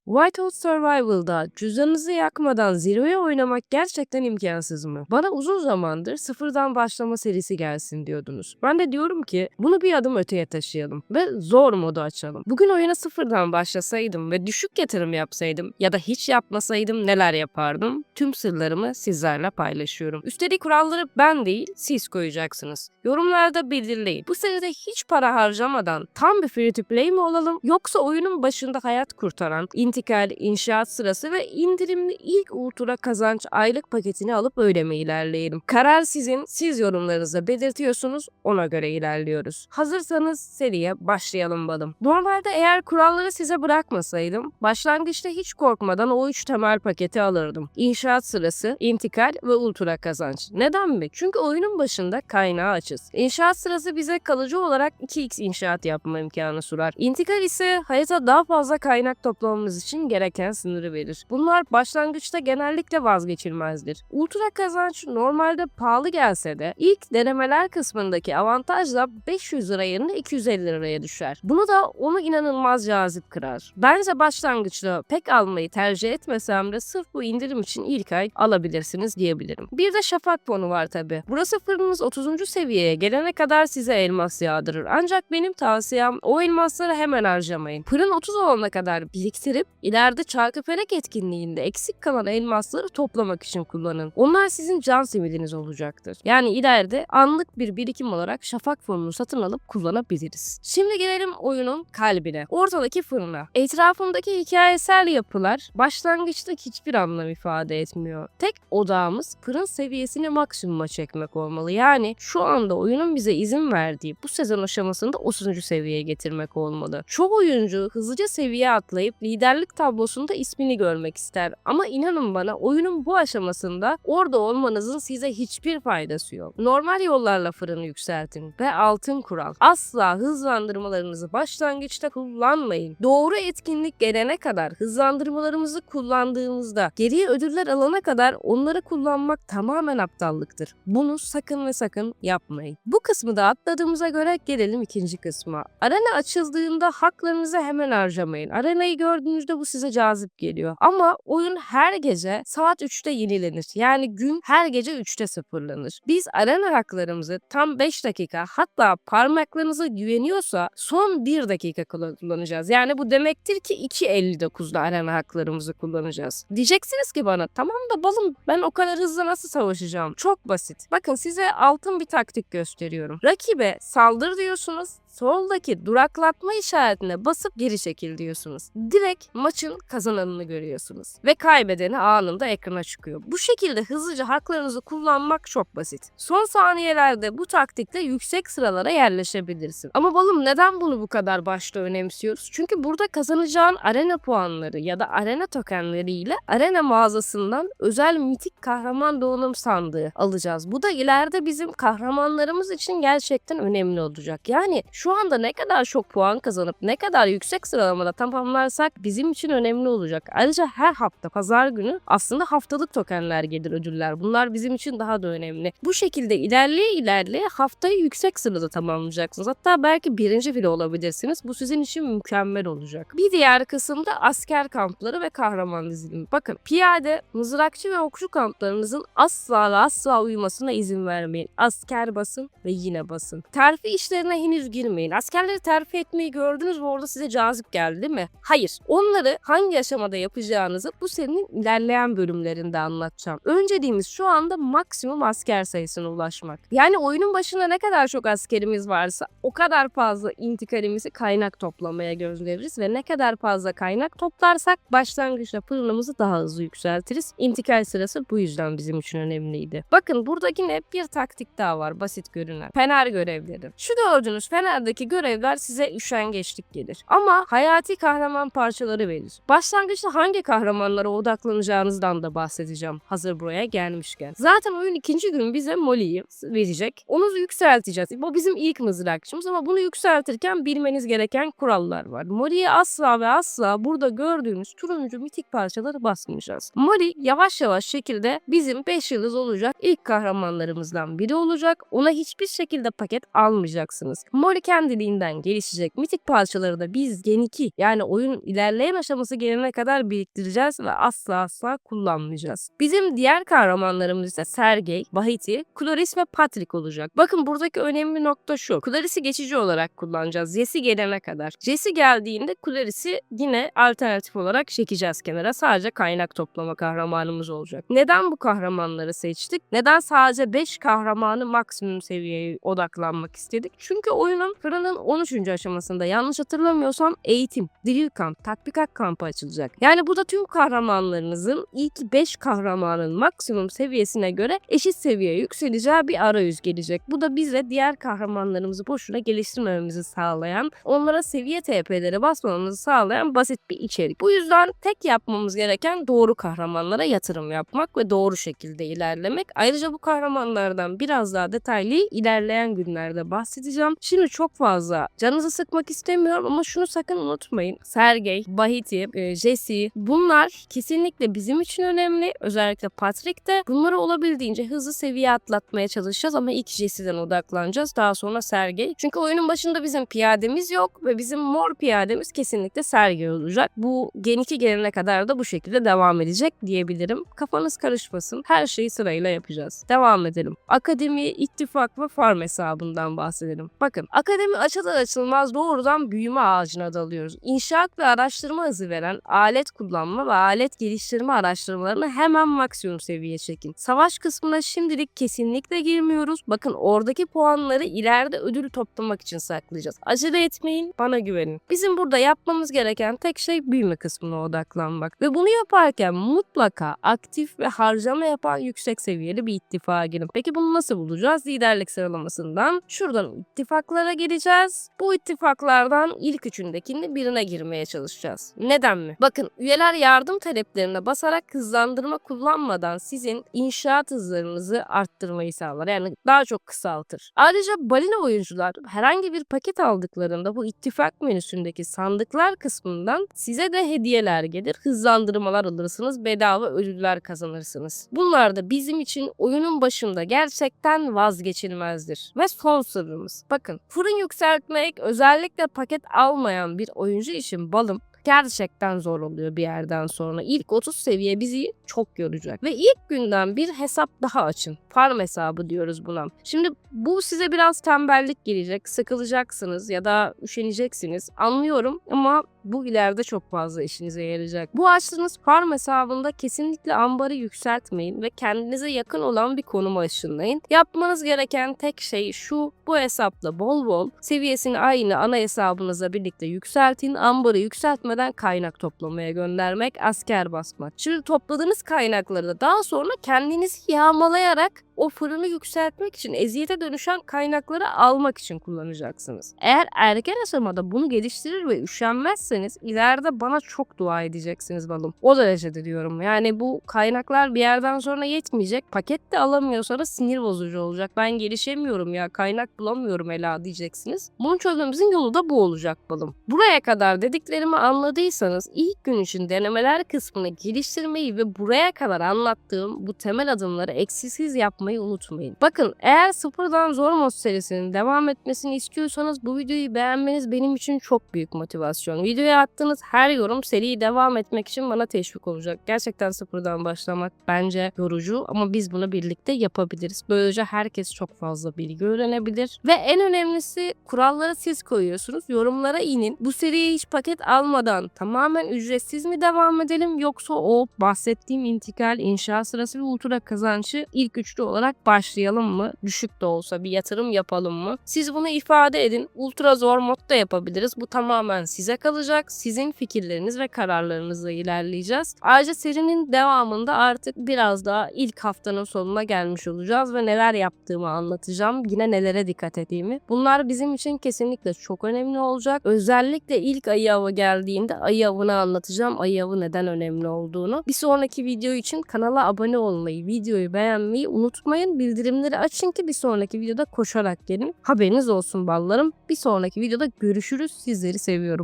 Whiteout Survival'da cüzdanınızı yakmadan zirveye oynamak gerçekten imkansız mı? Bana uzun zamandır sıfırdan başlama serisi gelsin diyordunuz. Ben de diyorum ki bunu bir adım öteye taşıyalım ve zor modu açalım. Bugün oyuna sıfırdan başlasaydım ve düşük yatırım yapsaydım ya da hiç yapmasaydım neler yapardım? Tüm sırlarımı sizlerle paylaşıyorum. Üstelik kuralları ben değil siz koyacaksınız. Yorumlarda belirleyin. Bu seride hiç para harcamadan tam bir free to play mi olalım yoksa oyunun başında hayat kurtaran intikal, inşaat sırası ve indirimli ilk ultra kazanç aylık paketini alıp öyle mi ilerleyelim? Karar sizin, siz yorumlarınızda belirtiyorsunuz, ona göre ilerliyoruz. Hazırsanız seriye başlayalım balım. Normalde eğer kuralları size bırakmasaydım, başlangıçta hiç korkmadan o 3 temel paketi alırdım. İnşaat sırası, intikal ve ultra kazanç. Neden mi? Çünkü oyunun başında kaynağı açız. İnşaat sırası bize kalıcı olarak 2x inşaat yapma imkanı sunar. İntikal ise hayata daha fazla kaynak toplamamız için gereken sınırı verir. Bunlar başlangıçta genellikle vazgeçilmezdir. Ultra kazanç normalde pahalı gelse de ilk denemeler kısmındaki avantajla 500 lira yerine 250 liraya düşer. Bunu da onu inanılmaz cazip kırar. Bence başlangıçta pek almayı tercih etmesem de sırf bu indirim için ilk ay alabilirsiniz diyebilirim. Bir de şafak fonu var tabi. Burası fırınınız 30. seviyeye gelene kadar size elmas yağdırır. Ancak benim tavsiyem o elmasları hemen harcamayın. Fırın 30 olana kadar biriktirip ileride çarkıfelek etkinliğinde eksik kalan elmasları toplamak için kullanın. Onlar sizin can simidiniz olacaktır. Yani ileride anlık bir birikim olarak şafak fonunu satın alıp kullanabiliriz. Şimdi gelelim oyunun kalbine. Ortadaki fırına. Etrafındaki hikayesel yapılar başlangıçta hiçbir anlam ifade etmiyor. Tek odağımız fırın seviyesini maksimuma çekmek olmalı. Yani şu anda oyunun bize izin verdiği bu sezon aşamasında 30. seviyeye getirmek olmalı. Çoğu oyuncu hızlıca seviye atlayıp liderlik tablosunda ismini görmek ister. Ama inanın bana oyunun bu aşamasında orada olmanızın size hiçbir faydası yok. Normal yollarla fırını yükseltin ve altın kural. Asla hızlandırmalarınızı başlangıçta kullanmayın. Doğru etkinlik gelene kadar hızlandırmalarımızı kullandığımızda geriye ödüller alana kadar onları kullanmak tamamen aptallıktır. Bunu sakın ve sakın yapmayın. Bu kısmı da atladığımıza göre gelelim ikinci kısma. Arena açıldığında haklarınızı hemen harcamayın. Arenayı gördüğünüzde bu size cazip geliyor. Ama oyun her gece saat 3'te yenilenir. Yani gün her gece 3'te sıfırlanır. Biz arena haklarımızı tam 5 dakika hatta parmaklarınıza güveniyorsa son 1 dakika kullanacağız. Yani bu demektir ki 2.59'da arena haklarımızı kullanacağız. Diyeceksiniz ki bana tamam da balım ben o kadar hızlı nasıl savaşacağım? Çok basit. Bakın size altın bir taktik gösteriyorum. Rakibe saldır diyorsunuz. Soldaki duraklatma işaretine basıp geri çekil diyorsunuz. Direkt maçın kazananını görüyorsunuz. Ve kaybedeni anında ekrana çıkıyor. Bu şekilde hızlıca haklarınızı kullanmak çok basit. Son saniyelerde bu taktikle yüksek sıralara yerleşebilirsin. Ama balım neden bunu bu kadar başta önemsiyoruz? Çünkü burada kazanacağın arena puanları ya da arena tokenleriyle arena mağazasından özel mitik kahraman doğum sandığı alacağız. Bu da ileride bizim kahramanlarımız için gerçekten önemli olacak. Yani şu anda ne kadar çok puan kazanıp ne kadar yüksek sıralamada tamamlarsak bizim için önemli olacak. Ayrıca her hafta pazar günü aslında haftalık tokenler gelir, ödüller. Bunlar bizim için daha da önemli. Bu şekilde ilerleye haftayı yüksek sırada tamamlayacaksınız. Hatta belki birinci bile olabilirsiniz. Bu sizin için mükemmel olacak. Bir diğer kısımda asker kampları ve kahraman dizilimi. Bakın piyade, mızrakçı ve okçu kamplarınızın asla uyumasına izin vermeyin. Asker basın ve yine basın. Terfi işlerine henüz girmeyin. Askerleri terfi etmeyi gördünüz ve orada size cazip geldi değil mi? Hayır. Onları hangi aşamada yapacağınızı bu serinin ilerleyen bölümlerinde anlatacağım. Önceliğimiz şu anda maksimum asker sayısına ulaşmak. Yani oyunun başında ne kadar çok askerimiz varsa o kadar fazla intikalimizi kaynak toplamaya göndeririz ve ne kadar fazla kaynak toplarsak başlangıçta fırınımızı daha hızlı yükseltiriz. İntikal sırası bu yüzden bizim için önemliydi. Bakın burada yine bir taktik daha var basit görünen. Fener görevleri. Şu gördüğünüz Fener'deki görevler size üşengeçlik gelir. Ama hayati kahraman parçaları verir. Başlangıçta hangi kahramanlara odaklanacağınızdan da bahsedeceğim hazır buraya gelmişken. Zaten oyun ikinci gün bize Molly'yi verecek. Onu yükselteceğiz. Bu bizim ilk mızrakçımız ama bunu yükseltirken bilmeniz gereken kurallar var. Molly'ye asla ve asla burada gördüğünüz turuncu mitik parçaları basmayacağız. Molly yavaş yavaş şekilde bizim 5 yıldız olacak ilk kahramanlarımızdan biri olacak. Ona hiçbir şekilde paket almayacaksınız. Molly kendiliğinden gelişecek mitik parçaları da biz Gen 2 yani oyunun ilerleyen aşaması gelene kadar biriktireceğiz ve asla kullanmayacağız. Bizim diğer kahramanlarımız ise Sergey, Bahiti, Clarice ve Patrick olacak. Bakın buradaki önemli nokta şu. Clarice'i geçici olarak kullanacağız. Jesse gelene kadar. Jesse geldiğinde Clarice'i yine alternatif olarak çekeceğiz kenara. Sadece kaynak toplama kahramanımız olacak. Neden bu kahramanları seçtik? Neden sadece 5 kahramanı maksimum seviyeye odaklanmak istedik? Çünkü oyunun Fırın'ın 13. aşamasında yanlış hatırlamıyorsam eğitim, drill kamp, tatbikat kampı açılacak. Yani burada tüm kahramanlarınızın ilk 5 kahramanın maksimum seviyesine göre eşit seviyeye yükseleceği bir arayüz gelecek. Bu da bize diğer kahramanlarımızı boşuna geliştirmememizi sağlayan, onlara seviye TP'leri basmamızı sağlayan basit bir içerik. Bu yüzden tek yapmamız gereken doğru kahramanlara yatırım yapmak ve doğru şekilde ilerlemek. Ayrıca bu kahramanlardan biraz daha detaylı ilerleyen günlerde bahsedeceğim. Şimdi çok fazla canınızı sıkmak istemiyorum ama şunu sakın unutmayın. Sergey, Bahiti, Jesse bunlar kesinlikle bizim için önemli. Özellikle Patrick de. Bunları olabildiğince hızlı seviye atlatmaya çalışacağız ama ilk Jesse'den odaklanacağız. Daha sonra Sergey. Çünkü oyunun başında bizim piyademiz yok ve bizim mor piyademiz kesinlikle Sergey olacak. Bu Gen 2 gelene kadar da bu şekilde devam edecek diyebilirim. Kafanız karışmasın. Her şeyi sırayla yapacağız. Devam edelim. Akademi, ittifak ve farm hesabından bahsedelim. Bakın akademi açılır açılmaz doğrudan büyüme ağacına dalıyoruz. İnşaat ve araştırma hızı veren alet kullanma ve alet geliştirme araştırmalarını hemen maksimum seviyeye çekin. Savaş kısmına şimdilik kesinlikle girmiyoruz. Bakın oradaki puanları ileride ödülü toplamak için saklayacağız. Acele etmeyin, bana güvenin. Bizim burada yapmamız gereken tek şey büyüme kısmına odaklanmak. Ve bunu yaparken mutlaka aktif ve harcama yapan yüksek seviyeli bir ittifaka girin. Peki bunu nasıl bulacağız? Liderlik sıralamasından şuradan ittifaklara geleceğiz. Bu ittifaklardan ilk üçündekini birine girmeye çalışacağız. Neden mi? Bakın üyeler yardım taleplerine basarak hızlandırma kullanmadan sizin inşaat hızlarınızı arttırmayı sağlar. Yani daha çok kısaltır. Ayrıca balina oyuncular herhangi bir paket aldıklarında bu ittifak menüsündeki sandıklar kısmından size de hediyeler gelir. Hızlandırmalar alırsınız. Bedava ödüller kazanırsınız. Bunlar da bizim için oyunun başında gerçekten vazgeçilmezdir. Ve son sırrımız. Bakın fırın yükseltmek özellikle paket almayan bir oyuncu için balım gerçekten zor oluyor bir yerden sonra. İlk 30 seviye bizi çok yoracak. Ve ilk günden bir hesap daha açın. Farm hesabı diyoruz buna. Şimdi bu size biraz tembellik gelecek. Sıkılacaksınız ya da üşeneceksiniz. Anlıyorum ama bu ileride çok fazla işinize yarayacak. Bu açtığınız farm hesabında kesinlikle ambarı yükseltmeyin ve kendinize yakın olan bir konuma ışınlayın. Yapmanız gereken tek şey şu: bu hesapla bol bol seviyesini aynı ana hesabınızla birlikte yükseltin. Ambarı yükseltmeden kaynak toplamaya göndermek, asker basmak. Şimdi topladığınız kaynakları da daha sonra kendinizi yağmalayarak o fırını yükseltmek için eziyete dönüşen kaynakları almak için kullanacaksınız. Eğer erken aşamada bunu geliştirir ve üşenmezseniz ileride bana çok dua edeceksiniz balım. O derecede diyorum. Yani bu kaynaklar bir yerden sonra yetmeyecek. Paket de alamıyorsanız sinir bozucu olacak. Ben gelişemiyorum ya, kaynak bulamıyorum Ela diyeceksiniz. Bunu çözmemizin yolu da bu olacak balım. Buraya kadar dediklerimi anladıysanız ilk gün için denemeler kısmını geliştirmeyi ve buraya kadar anlattığım bu temel adımları eksiksiz yapmayı unutmayın. Bakın eğer sıfırdan zor mod serisinin devam etmesini istiyorsanız bu videoyu beğenmeniz benim için çok büyük motivasyon. Videoya attığınız her yorum seriyi devam etmek için bana teşvik olacak. Gerçekten sıfırdan başlamak bence yorucu ama biz bunu birlikte yapabiliriz. Böylece herkes çok fazla bilgi öğrenebilir. Ve en önemlisi kuralları siz koyuyorsunuz. Yorumlara inin. Bu seriye hiç paket almadan tamamen ücretsiz mi devam edelim yoksa o bahsettiğim intikal, inşa sırası ve ultra kazançı ilk üçlü olarak başlayalım mı? Düşük de olsa bir yatırım yapalım mı? Siz bunu ifade edin. Ultra zor modda yapabiliriz. Bu tamamen size kalacak. Sizin fikirleriniz ve kararlarınızla ilerleyeceğiz. Ayrıca serinin devamında artık biraz daha ilk haftanın sonuna gelmiş olacağız ve neler yaptığımı anlatacağım. Yine nelere dikkat ettiğimi. Bunlar bizim için kesinlikle çok önemli olacak. Özellikle ilk ayı avı geldiğinde ayı avını anlatacağım. Ayı avı neden önemli olduğunu. Bir sonraki video için kanala abone olmayı, videoyu beğenmeyi unutmayın. Bildirimleri açın ki bir sonraki videoda koşarak gelin. Haberiniz olsun ballarım. Bir sonraki videoda görüşürüz. Sizleri seviyorum.